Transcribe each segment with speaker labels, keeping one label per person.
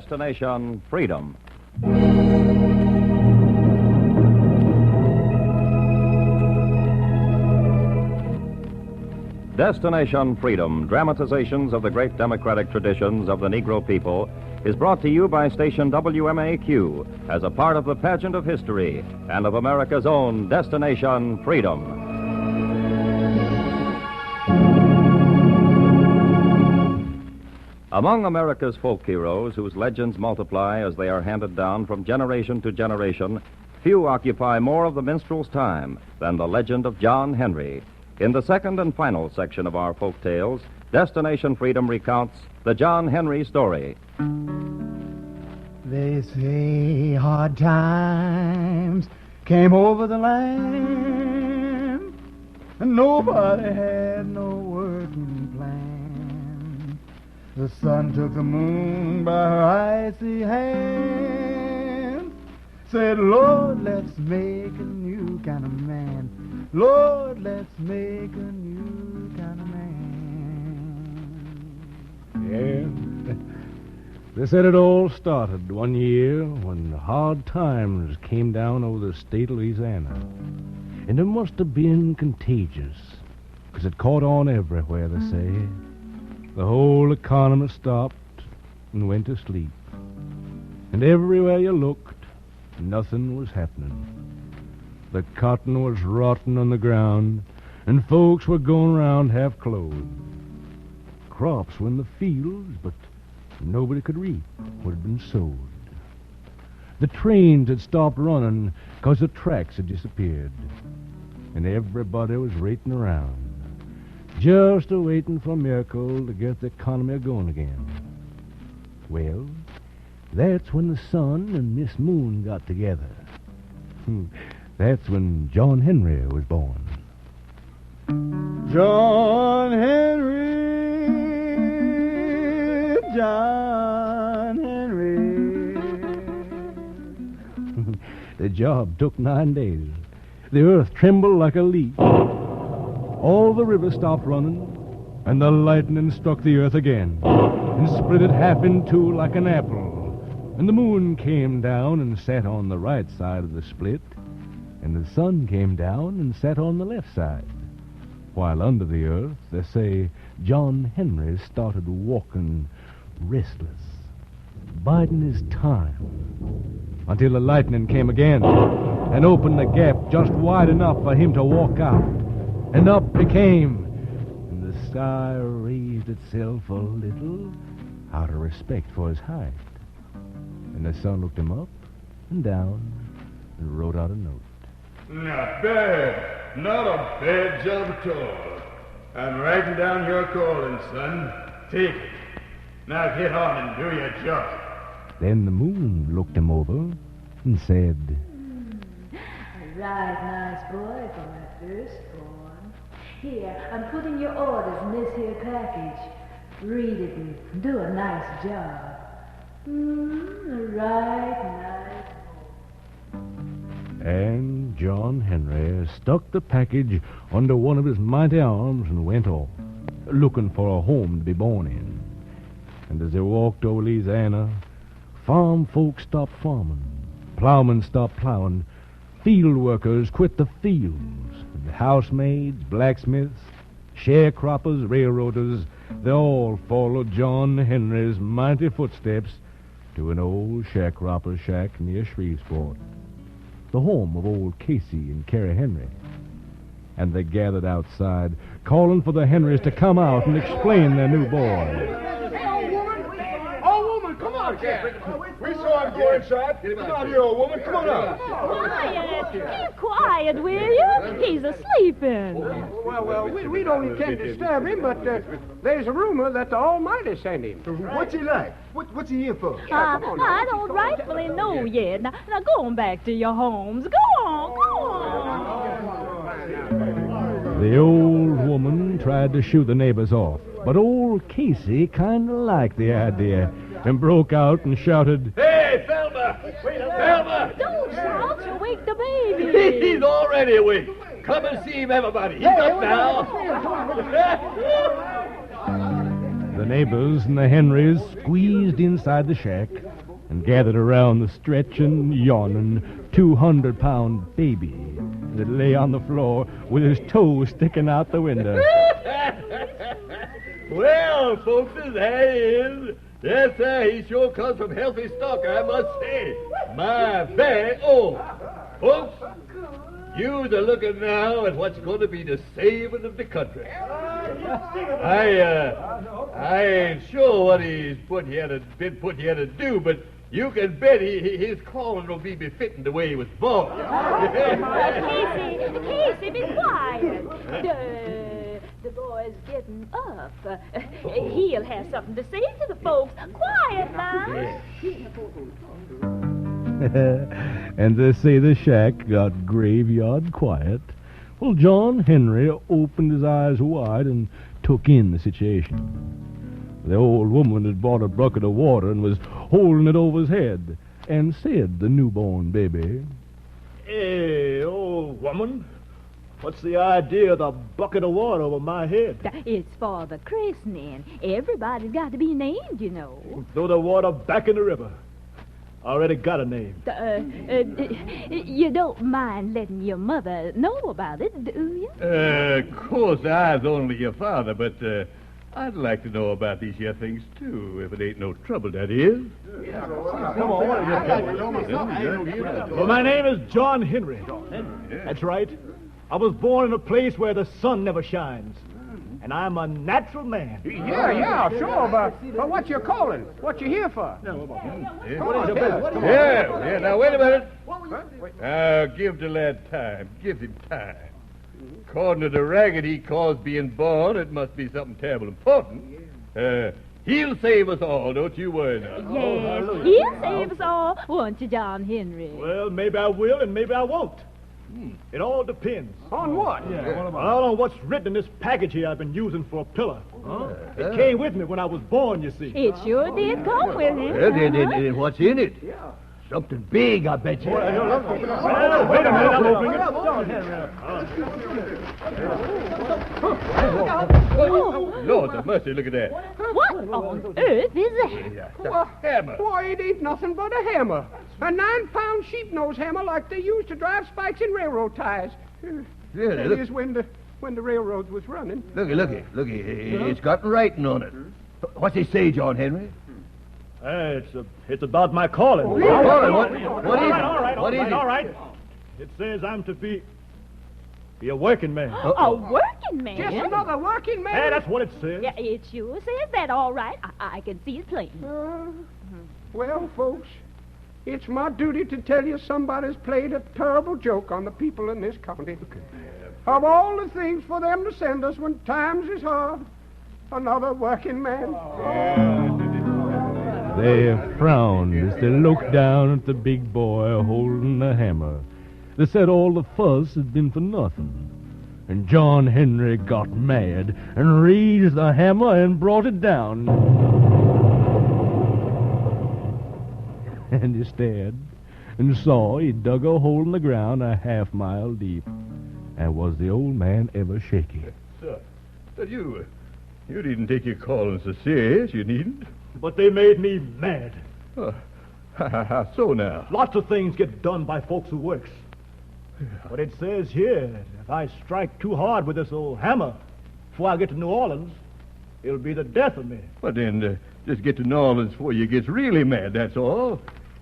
Speaker 1: Destination Freedom. Destination Freedom, dramatizations of the great democratic traditions of the Negro people, is brought to you by station WMAQ as a part of the pageant of history and of America's own Destination Freedom. Among America's folk heroes, whose legends multiply as they are handed down from generation to generation, few occupy more of the minstrel's time than the legend of John Henry. In the second and final section of our folk tales, Destination Freedom recounts the John Henry story.
Speaker 2: They say hard times came over the land, and nobody had no working plan. The sun took the moon by her icy hand, said, Lord, let's make a new kind of man. Lord, let's make a new kind of man.
Speaker 3: Yeah. They said it all started one year when hard times came down over the state of Louisiana. And it must have been contagious, because it caught on everywhere, they say. The whole economy stopped and went to sleep. And everywhere you looked, nothing was happening. The cotton was rotting on the ground, and folks were going around half-clothed. Crops were in the fields, but nobody could reap what had been sowed. The trains had stopped running because the tracks had disappeared. And everybody was waiting around, just a-waiting for a miracle to get the economy going again. Well, that's when the sun and Miss Moon got together. That's when John Henry was born.
Speaker 2: John Henry, John Henry.
Speaker 3: The job took 9 days. The earth trembled like a leaf. All the rivers stopped running, and the lightning struck the earth again and split it half in two like an apple. And the moon came down and sat on the right side of the split, and the sun came down and sat on the left side. While under the earth, they say, John Henry started walking restless, biding his time, until the lightning came again and opened the gap just wide enough for him to walk out. And up he came, and the sky raised itself a little out of respect for his height. And the sun looked him up and down and wrote out a note.
Speaker 4: Not bad. Not a bad job at all. I'm writing down your calling, son. Take it. Now get on and do your job.
Speaker 3: Then the moon looked him over and said,
Speaker 5: Right nice boy for my firstborn. Here, I'm putting your orders in this here package. Read it and do a nice job. Right nice boy.
Speaker 3: And John Henry stuck the package under one of his mighty arms and went off, looking for a home to be born in. And as they walked over Louisiana, farm folks stopped farming, plowmen stopped plowing, field workers quit the fields, and housemaids, blacksmiths, sharecroppers, railroaders, they all followed John Henry's mighty footsteps to an old sharecropper's shack near Shreveport, the home of old Casey and Carrie Henry. And they gathered outside, calling for the Henrys to come out and explain their new boy.
Speaker 4: Come on, Cat. We saw him go inside. Come on here, old woman. Come on out.
Speaker 6: Quiet. Keep quiet, will you? He's a-sleeping.
Speaker 7: Well, we don't intend to disturb him, but there's a rumor that the Almighty sent him.
Speaker 2: What's he like? What's he here for?
Speaker 6: I don't rightfully know yet. Now go on back to your homes. Go on.
Speaker 3: The old woman tried to shoo the neighbors off, but old Casey kind of liked the idea and broke out and shouted,
Speaker 4: Hey, Thelma! Thelma!
Speaker 6: Don't shout. You'll wake the baby.
Speaker 4: He's already awake. Come and see him, everybody. He's up now.
Speaker 3: The neighbors and the Henrys squeezed inside the shack and gathered around the stretching, yawning, 200-pound baby that lay on the floor with his toes sticking out the window.
Speaker 4: Well, folks, there he is. Yes, sir, he sure comes from healthy stock, I must say. My very old. Folks, you're looking now at what's going to be the saving of the country. I ain't sure what he's been put here to do, but you can bet his calling will be befitting the way he was born.
Speaker 6: Casey, be quiet. The boy's getting up. He'll have something to say to the folks. Quiet now.
Speaker 3: And they say the shack got graveyard quiet. Well, John Henry opened his eyes wide and took in the situation. The old woman had bought a bucket of water and was holding it over his head, and said the newborn baby,
Speaker 8: "Hey, old woman, what's the idea of the bucket of water over my head?
Speaker 6: It's for the christening. Everybody's got to be named, you know.
Speaker 8: Throw the water back in the river. I already got a name.
Speaker 6: You don't mind letting your mother know about it, do you?
Speaker 4: Of course, I's only your father, but I'd like to know about these here things, too, if it ain't no trouble, that is.
Speaker 8: Well, my name is John Henry. That's right. I was born in a place where the sun never shines. And I'm a natural man.
Speaker 7: Yeah, sure, but what's your calling? What you here for?
Speaker 8: What is your business?
Speaker 4: Yeah, now, wait a minute. Now, give the lad time. Give him time. According to the racket he caused being born, it must be something terrible important. He'll save us all, don't you worry now.
Speaker 6: Yes, he'll save us all, won't you, John Henry?
Speaker 8: Well, maybe I will and maybe I won't. It all depends.
Speaker 7: On what?
Speaker 8: On what's written in this package here I've been using for a pillow. It came with me when I was born, you see.
Speaker 6: It sure did come with him.
Speaker 9: And what's in it? Something big, I bet you.
Speaker 8: Wait a minute, I'm opening it.
Speaker 4: Lord have mercy, look at that.
Speaker 6: What on earth is that?
Speaker 4: Hammer.
Speaker 7: Why, it ain't nothing but a hammer. A 9-pound sheep-nose hammer like they used to drive spikes in railroad ties. That is when the railroads was running.
Speaker 9: Looky. It's got writing on it. What's it say, John Henry?
Speaker 8: It's about my calling.
Speaker 9: What is it?
Speaker 8: All right. It says I'm to be a working man.
Speaker 6: A working man?
Speaker 7: Just another working man?
Speaker 8: Hey, that's what it says.
Speaker 6: Yeah, it sure says that, all right. I can see it plain.
Speaker 7: Well, folks, it's my duty to tell you somebody's played a terrible joke on the people in this county. Of all the things for them to send us when times is hard, another working man.
Speaker 3: They frowned as they looked down at the big boy holding the hammer. They said all the fuss had been for nothing. And John Henry got mad and raised the hammer and brought it down. And he stared and saw he dug a hole in the ground a half-mile deep. And was the old man ever shaky?
Speaker 4: Sir, you needn't take your calling so serious. You needn't.
Speaker 8: But they made me mad.
Speaker 4: How so now?
Speaker 8: Lots of things get done by folks who works. But it says here that if I strike too hard with this old hammer before I get to New Orleans, it'll be the death of me.
Speaker 4: But then just get to New Orleans before you gets really mad, that's all.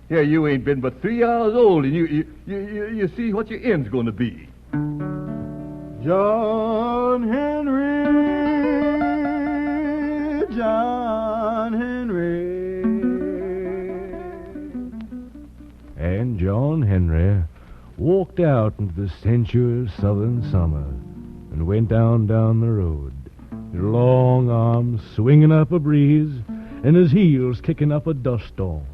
Speaker 4: Here you ain't been but 3 hours old, and you see what your end's going to be.
Speaker 2: John Henry.
Speaker 3: And John Henry walked out into the sensuous southern summer and went down the road, his long arms swinging up a breeze and his heels kicking up a dust storm.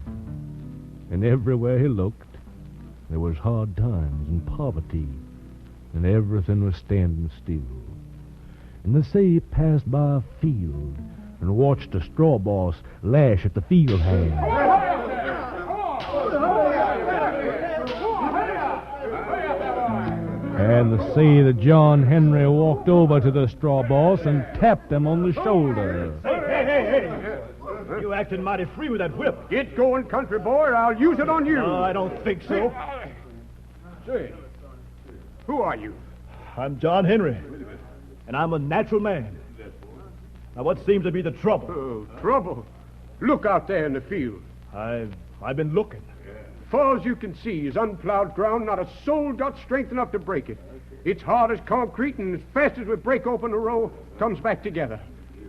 Speaker 3: And everywhere he looked, there was hard times and poverty, and everything was standing still. And they say he passed by a field and watched a straw boss lash at the field hand. And they say that John Henry walked over to the straw boss and tapped him on the shoulder.
Speaker 8: Hey. You're acting mighty free with that whip.
Speaker 7: Get going, country boy, or I'll use it on you.
Speaker 8: No, I don't think so.
Speaker 7: Say, who are you?
Speaker 8: I'm John Henry, and I'm a natural man. Now, what seems to be the trouble?
Speaker 7: Oh, trouble. Look out there in the field.
Speaker 8: I've been looking.
Speaker 7: Far as you can see is unplowed ground, not a soul got strength enough to break it. It's hard as concrete, and as fast as we break open a row, comes back together.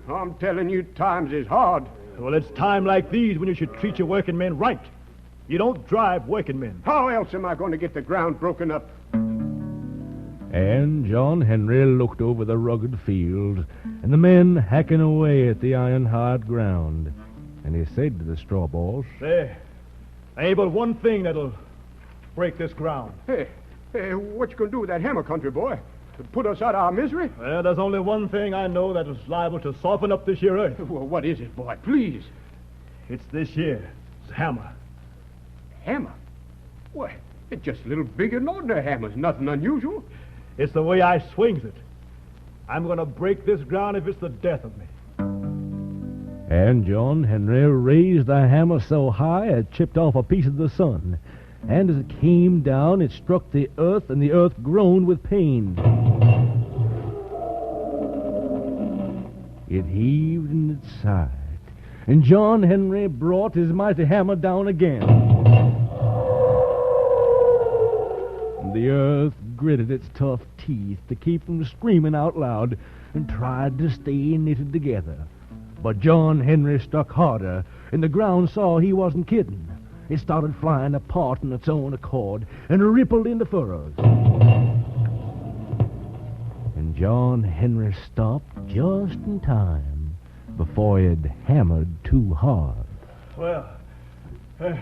Speaker 7: I'm telling you, times is hard.
Speaker 8: Well, it's time like these when you should treat your working men right. You don't drive working men.
Speaker 7: How else am I going to get the ground broken up?
Speaker 3: And John Henry looked over the rugged field and the men hacking away at the iron-hard ground. And he said to the straw balls,
Speaker 8: There ain't but one thing that'll break this ground.
Speaker 7: Hey, what you going to do with that hammer, country boy? To put us out of our misery?
Speaker 8: Well, there's only one thing I know that is liable to soften up this here earth.
Speaker 7: Well, what is it, boy? Please.
Speaker 8: It's this here. It's a hammer.
Speaker 7: Hammer? Why, it's just a little bigger than ordinary hammers. Nothing unusual.
Speaker 8: It's the way I swings it. I'm going to break this ground if it's the death of me.
Speaker 3: And John Henry raised the hammer so high it chipped off a piece of the sun. And as it came down, it struck the earth, and the earth groaned with pain. It heaved and it sighed. And John Henry brought his mighty hammer down again. And the earth gritted its tough teeth to keep from screaming out loud and tried to stay knitted together. But John Henry struck harder, and the ground saw he wasn't kidding. It started flying apart on its own accord and rippled into furrows. And John Henry stopped just in time before he had hammered too hard.
Speaker 8: Well, I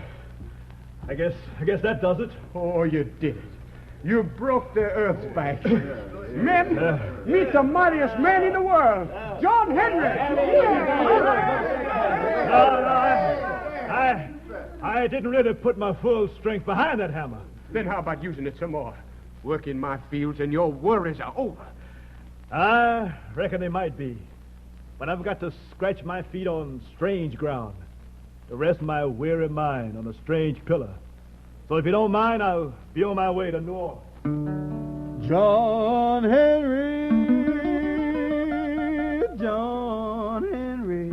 Speaker 8: guess that does it.
Speaker 7: Oh, you did it. You broke the earth's back. Men, meet the mightiest man in the world, John Henry.
Speaker 8: I didn't really put my full strength behind that hammer.
Speaker 7: Then how about using it some more? Work in my fields and your worries are over.
Speaker 8: I reckon they might be. But I've got to scratch my feet on strange ground to rest my weary mind on a strange pillar. So if you don't mind, I'll be on my way to New Orleans.
Speaker 2: John Henry, John Henry.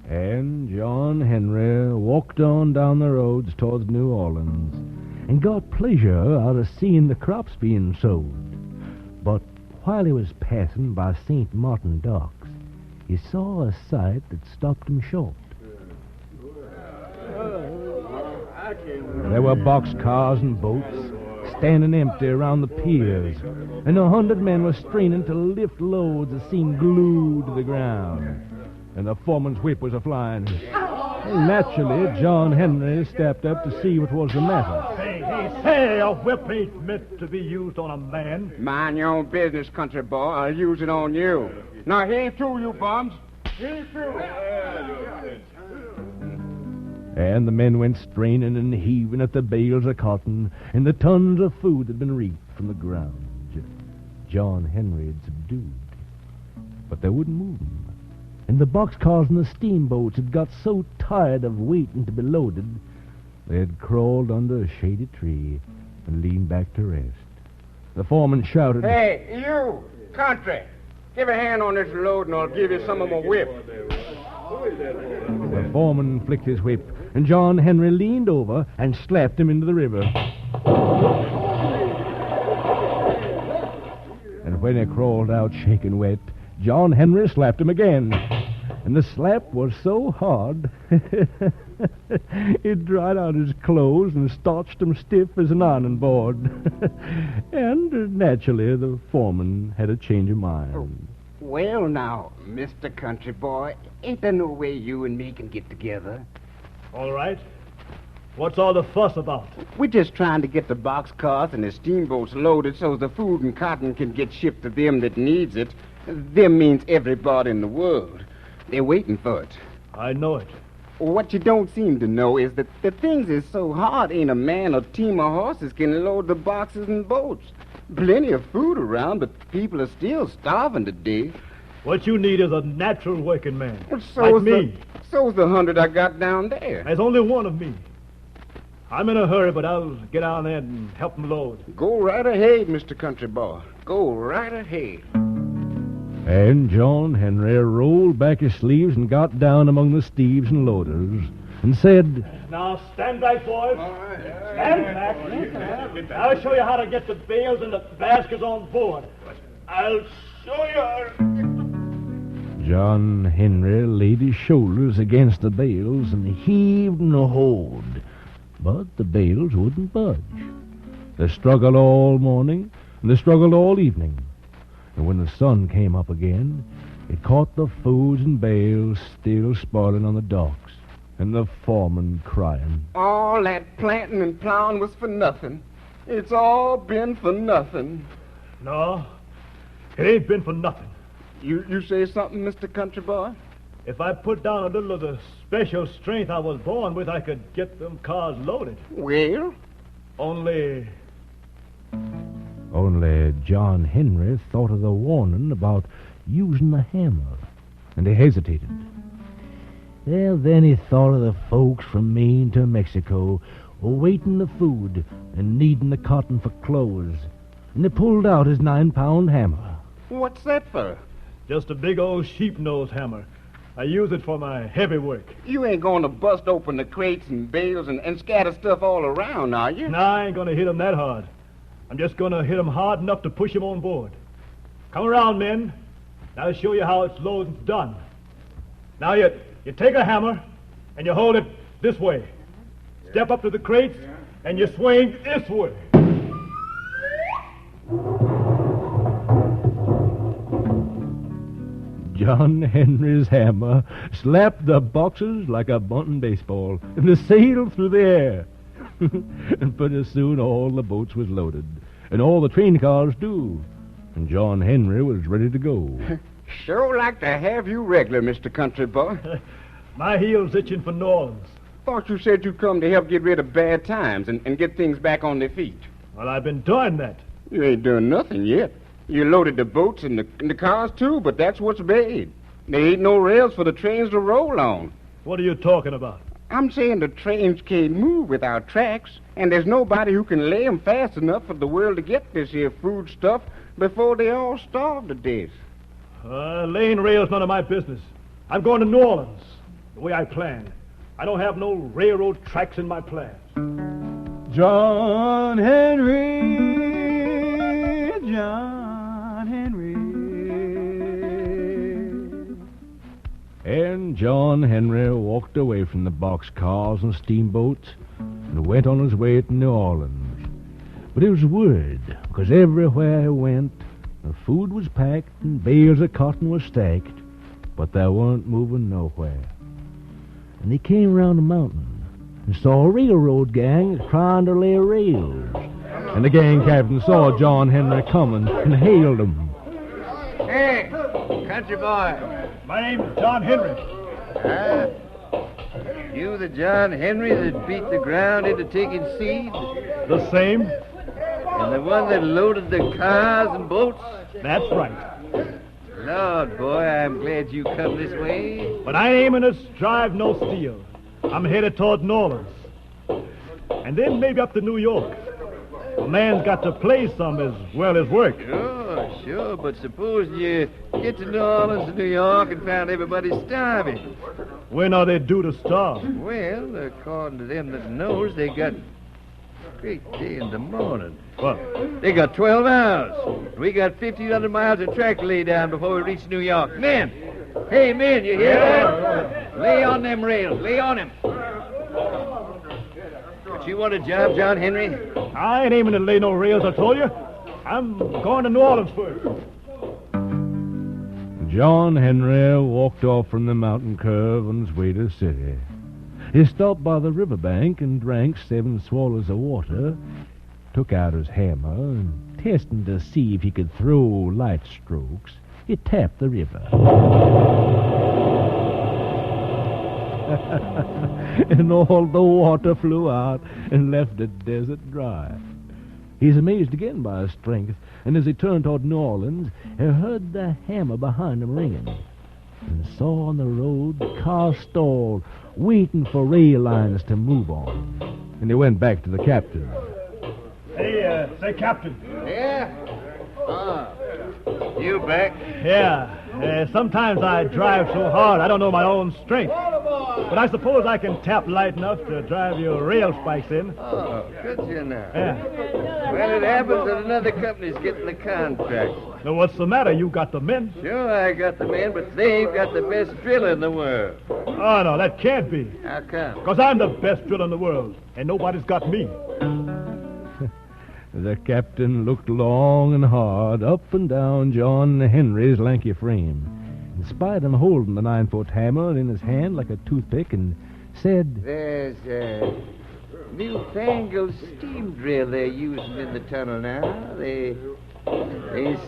Speaker 3: And John Henry walked on down the roads towards New Orleans and got pleasure out of seeing the crops being sowed. But while he was passing by St. Martin Docks, he saw a sight that stopped him short. There were boxcars and boats standing empty around the piers, and 100 men were straining to lift loads that seemed glued to the ground. And the foreman's whip was a-flying. Naturally, John Henry stepped up to see what was the matter.
Speaker 8: Hey, a whip ain't meant to be used on a man.
Speaker 7: Mind your own business, country boy. I'll use it on you. Now, heave to, you bums. Heave to.
Speaker 3: And the men went straining and heaving at the bales of cotton and the tons of food that had been reaped from the ground. John Henry had subdued. But they wouldn't move him. And the boxcars and the steamboats had got so tired of waiting to be loaded, they had crawled under a shady tree and leaned back to rest. The foreman shouted,
Speaker 7: Hey, you, country, give a hand on this load and I'll give you some of my whip.
Speaker 3: The foreman flicked his whip, and John Henry leaned over and slapped him into the river. And when he crawled out shaking wet, John Henry slapped him again. And the slap was so hard, it dried out his clothes and starched him stiff as an ironing board. And naturally, the foreman had a change of mind.
Speaker 10: Well, now, Mr. Country Boy, ain't there no way you and me can get together?
Speaker 8: All right. What's all the fuss about?
Speaker 10: We're just trying to get the boxcars and the steamboats loaded so the food and cotton can get shipped to them that needs it. Them means everybody in the world. They're waiting for it.
Speaker 8: I know it.
Speaker 10: What you don't seem to know is that the things is so hard ain't a man or team of horses can load the boxes and boats. Plenty of food around, but people are still starving today.
Speaker 8: What you need is a natural working man.
Speaker 10: Well,
Speaker 8: like me.
Speaker 10: So's the 100 I got down there.
Speaker 8: There's only one of me. I'm in a hurry, but I'll get down there and help him load.
Speaker 10: Go right ahead, Mr. Country Boy. Go right ahead.
Speaker 3: And John Henry rolled back his sleeves and got down among the steves and loaders and said,
Speaker 8: Now, stand back, boys. Stand back. I'll show you how to get the bales and the baskets on board. I'll show you.
Speaker 3: John Henry laid his shoulders against the bales and heaved and hauled. But the bales wouldn't budge. They struggled all morning, and they struggled all evening. And when the sun came up again, it caught the foods and bales still spoiling on the docks, and the foreman crying.
Speaker 10: All that planting and plowing was for nothing. It's all been for nothing.
Speaker 8: No, it ain't been for nothing.
Speaker 10: You say something, Mr. Country Boy?
Speaker 8: If I put down a little of the special strength I was born with, I could get them cars loaded.
Speaker 10: Well?
Speaker 8: Only
Speaker 3: John Henry thought of the warning about using the hammer, and he hesitated. Well, then he thought of the folks from Maine to Mexico waiting the food and needing the cotton for clothes, and he pulled out his 9-pound hammer.
Speaker 10: What's that for?
Speaker 8: just a big old sheep-nose hammer. I use it for my heavy work.
Speaker 10: You ain't going to bust open the crates and bales and scatter stuff all around, are you?
Speaker 8: No, I ain't going to hit 'em that hard. I'm just going to hit 'em hard enough to push 'em on board. Come around, men. I'll show you how it's loaded and done. Now, you take a hammer, and you hold it this way. Step up to the crates, and you swing this way.
Speaker 3: John Henry's hammer slapped the boxes like a bunting baseball, and they sailed through the air. And pretty soon all the boats was loaded, and all the train cars too. And John Henry was ready to go.
Speaker 10: Sure like to have you regular, Mr. Country Boy.
Speaker 8: My heel's itching for New Orleans.
Speaker 10: Thought you said you'd come to help get rid of bad times and get things back on their feet.
Speaker 8: Well, I've been doing that.
Speaker 10: You ain't doing nothing yet. You loaded the boats and the cars, too, but that's what's bad. There ain't no rails for the trains to roll on.
Speaker 8: What are you talking about?
Speaker 10: I'm saying the trains can't move without tracks, and there's nobody who can lay 'em fast enough for the world to get this here food stuff before they all starve to death.
Speaker 8: Laying rails none of my business. I'm going to New Orleans, the way I planned. I don't have no railroad tracks in my plans.
Speaker 2: John Henry, John Henry.
Speaker 3: And John Henry walked away from the boxcars and steamboats and went on his way to New Orleans. But it was worried, because everywhere he went, the food was packed and bales of cotton was stacked, but they weren't moving nowhere. And he came around a mountain and saw a railroad gang trying to lay rails. And the gang captain saw John Henry coming and hailed him.
Speaker 9: Hey, country boy.
Speaker 8: My name's John Henry.
Speaker 9: You the John Henry that beat the ground into taking seed?
Speaker 8: The same?
Speaker 9: And the one that loaded the cars and boats?
Speaker 8: That's right.
Speaker 9: Lord, boy, I'm glad you come this way.
Speaker 8: But I ain't aiming to drive no steel. I'm headed toward New Orleans. And then maybe up to New York. A man's got to play some as well as work.
Speaker 9: Sure, but suppose you get to New Orleans and New York and found everybody starving.
Speaker 8: When are they due to starve?
Speaker 9: Well, according to them that knows, they got great day in the morning.
Speaker 8: What?
Speaker 9: They got 12 hours. We got 1,500 miles of track to lay down before we reach New York. Men! Hey, men, you hear that? Lay on them rails. Lay on them. But you want a job, John Henry?
Speaker 8: I ain't aiming to lay no rails, I told you. I'm going to New Orleans first.
Speaker 3: John Henry walked off from the mountain curve on his way to the city. He stopped by the riverbank and drank 7 swallows of water, took out his hammer, and testing to see if he could throw light strokes, he tapped the river. And all the water flew out and left the desert dry. He's amazed again by his strength, and as he turned toward New Orleans, he heard the hammer behind him ringing, and saw on the road the car stalled, waiting for rail lines to move on. And he went back to the captain.
Speaker 8: Hey, say, Captain.
Speaker 9: Yeah? You back?
Speaker 8: Yeah. Sometimes I drive so hard I don't know my own strength. But I suppose I can tap light enough to drive your rail spikes in.
Speaker 9: Oh, good you now.
Speaker 8: Yeah.
Speaker 9: Well, it happens that another company's getting the contract.
Speaker 8: Now, what's the matter? You got the men?
Speaker 9: Sure, I got the men, but they've got the best driller in the world.
Speaker 8: Oh, no, that can't be.
Speaker 9: How come?
Speaker 8: Because I'm the best driller in the world, and nobody's got me.
Speaker 3: The captain looked long and hard up and down John Henry's lanky frame, and spied him holding the 9-foot hammer in his hand like a toothpick, and said,
Speaker 9: There's a newfangled steam drill they're using in the tunnel now. They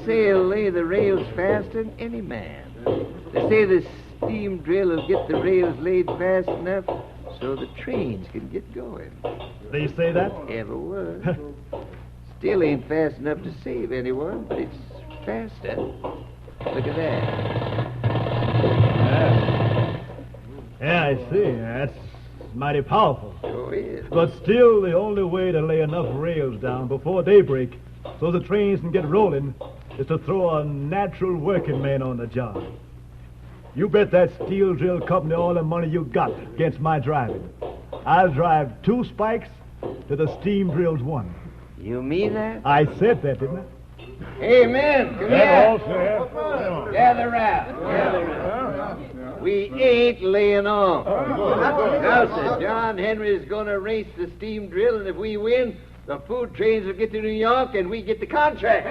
Speaker 9: say it'll lay the rails faster than any man. They say the steam drill will get the rails laid fast enough so the trains can get going.
Speaker 8: They say that?
Speaker 9: Ever was. Still ain't fast enough to save anyone, but it's faster. Look at that.
Speaker 8: Yeah, I see. That's mighty powerful.
Speaker 9: Sure is.
Speaker 8: But still, the only way to lay enough rails down before daybreak so the trains can get rolling is to throw a natural working man on the job. You bet that steel drill company all the money you got against my driving. I'll drive 2 spikes to the steam drill's 1.
Speaker 9: You mean that?
Speaker 8: I said that, didn't I?
Speaker 9: Hey, men, come here. Gather round. We ain't laying off. Now, sir, John Henry's going to race the steam drill, and if we win, the food trains will get to New York, and we get the contract.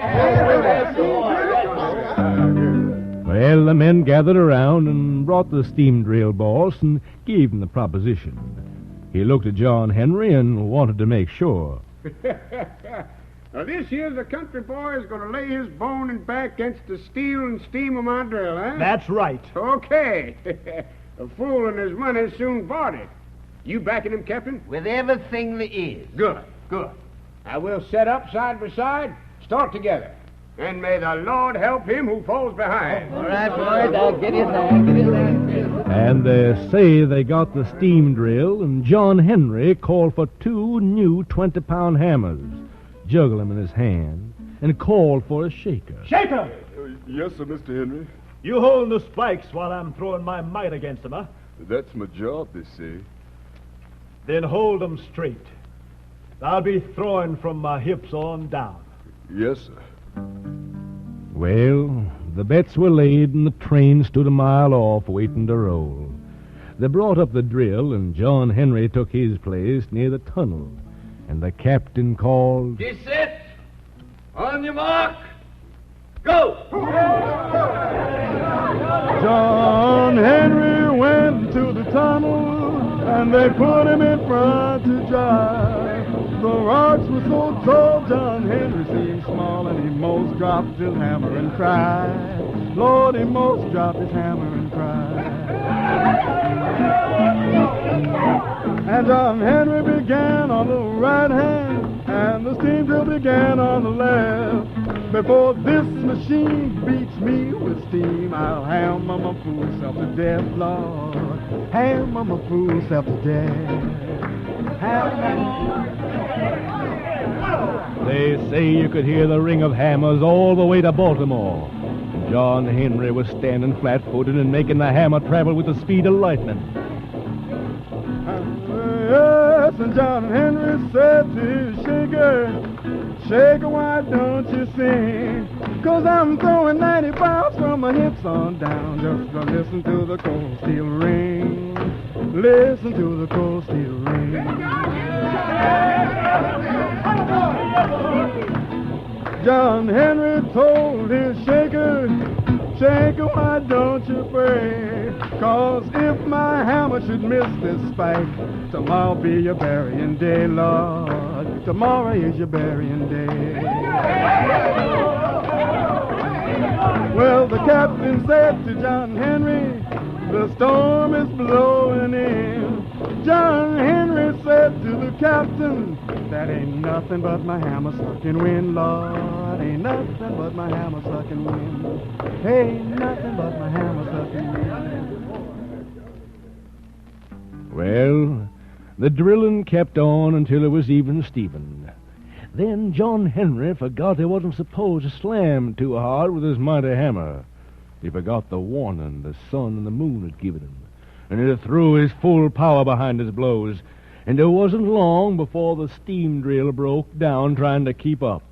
Speaker 3: Well, the men gathered around and brought the steam drill boss and gave him the proposition. He looked at John Henry and wanted to make sure.
Speaker 7: Now, this here's a country boy is going to lay his bone and back against the steel and steam of my drill, huh?
Speaker 8: That's right.
Speaker 7: Okay. A fool and his money soon bought it. You backing him, Captain?
Speaker 9: With everything there is.
Speaker 7: Good, good. I will set up side by side, start together. And may the Lord help him who falls behind.
Speaker 9: All right, boys, I'll get in there.
Speaker 3: And they say they got the steam drill, and John Henry called for 2 new 20-pound hammers, juggled them in his hand, and called for a shaker.
Speaker 8: Shaker!
Speaker 11: Yes, sir, Mr. Henry.
Speaker 8: You hold the spikes while I'm throwing my might against them, huh?
Speaker 11: That's my job, they say.
Speaker 8: Then hold them straight. I'll be throwing from my hips on down.
Speaker 11: Yes, sir.
Speaker 3: Well, the bets were laid, and the train stood a mile off, waiting to roll. They brought up the drill, and John Henry took his place near the tunnel, and the captain called,
Speaker 9: Set. On your mark. Go!
Speaker 2: John Henry went to the tunnel, and they put him in front to drive. The rocks were so tall, John Henry seemed small, and he most dropped his hammer and cried. Lord, he most dropped his hammer and cried. And John Henry began on the right hand, and the steam drill began on the left. Before this machine beats me with steam, I'll hammer my fool self to death, Lord. Hammer my fool self to death.
Speaker 3: They say you could hear the ring of hammers all the way to Baltimore. John Henry was standing flat-footed and making the hammer travel with the speed of lightning.
Speaker 2: Yes, and John Henry said to his shaker, Shaker, why don't you sing? 'Cause I'm throwing 90 pounds from my hips on down. Just to listen to the cold steel ring. Listen to the cold steel ring. John Henry told his shaker, Shaker, why don't you pray? 'Cause if my hammer should miss this spike, tomorrow'll be your burying day, Lord. Tomorrow is your burying day. Well, the captain said to John Henry, the storm is blowing in. John Henry said to the captain, That ain't nothing but my hammer sucking wind, Lord. Ain't nothing but my hammer sucking wind. Ain't nothing but my hammer sucking wind.
Speaker 3: Well, the drilling kept on until it was even Stephen. Then John Henry forgot he wasn't supposed to slam too hard with his mighty hammer. He forgot the warning the sun and the moon had given him, and he threw his full power behind his blows, and it wasn't long before the steam drill broke down trying to keep up.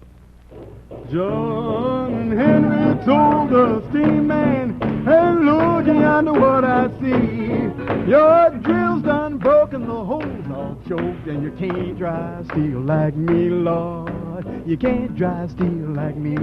Speaker 2: John Henry told the steam man, "Hey, Lord, yonder what I see. Your drill's done broken, the hole's all choked, and you can't drive steel like me, Lord. You can't drive steel like me."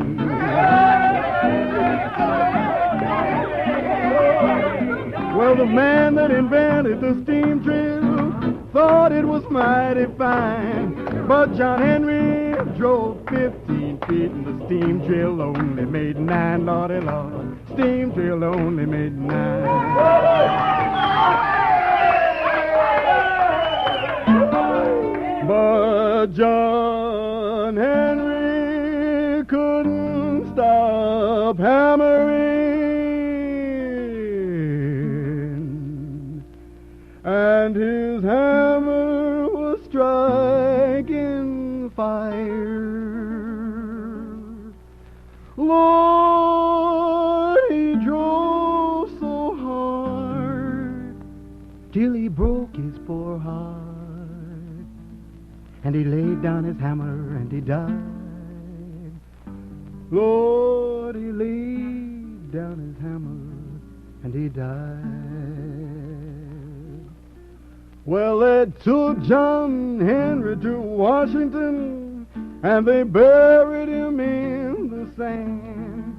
Speaker 2: Well, the man that invented the steam drill thought it was mighty fine, but John Henry drove 15 feet, and the steam drill only made 9, Lordy Lord. Steam drill only made 9. But John Henry couldn't stop hammering, and his hammer was striking fire. Lord, he drove so hard till he broke his poor heart, and he laid down his hammer and he died. Lord, he laid down his hammer and he died. Well, they took John Henry to Washington, and they buried him in the sand.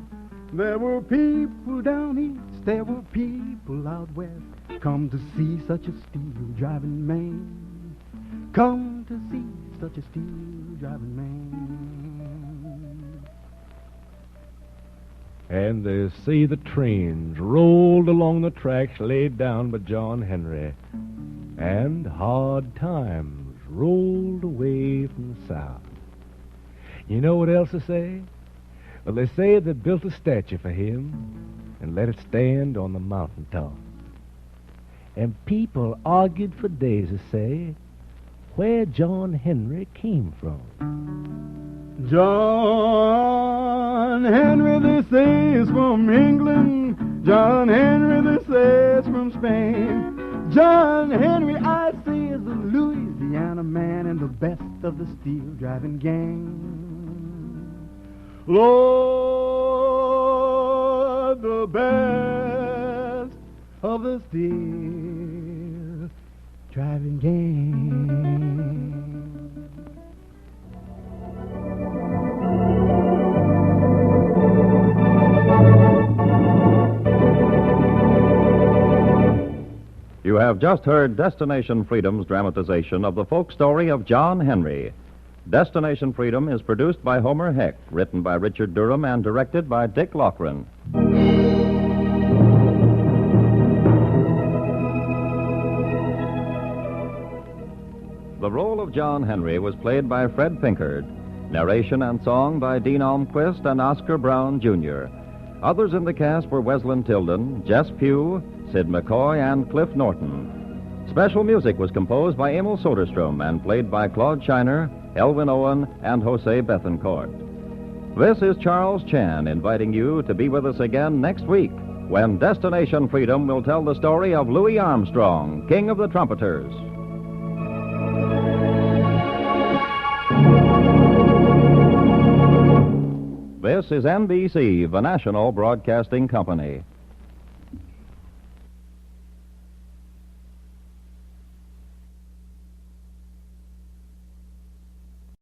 Speaker 2: There were people down east, there were people out west, come to see such a steel-driving man. Come to see such a steel-driving man.
Speaker 3: And they say the trains rolled along the tracks laid down by John Henry, and hard times rolled away from the south. You know what else they say? Well, they say they built a statue for him and let it stand on the mountaintop. And people argued for days to say where John Henry came from.
Speaker 2: John Henry, they say, is from England. John Henry, they say, is from Spain. John Henry, I say, is a Louisiana man and the best of the steel-driving gang. Lord, the best of the steel-driving gang.
Speaker 1: You have just heard Destination Freedom's dramatization of the folk story of John Henry. Destination Freedom is produced by Homer Heck, written by Richard Durham, and directed by Dick Lochran. The role of John Henry was played by Fred Pinkard. Narration and song by Dean Almquist and Oscar Brown, Jr. Others in the cast were Wesleyan Tilden, Jess Pugh, Sid McCoy, and Cliff Norton. Special music was composed by Emil Soderstrom and played by Claude Shiner, Elvin Owen, and Jose Bethencourt. This is Charles Chan inviting you to be with us again next week when Destination Freedom will tell the story of Louis Armstrong, King of the Trumpeters. This is NBC, the national broadcasting company.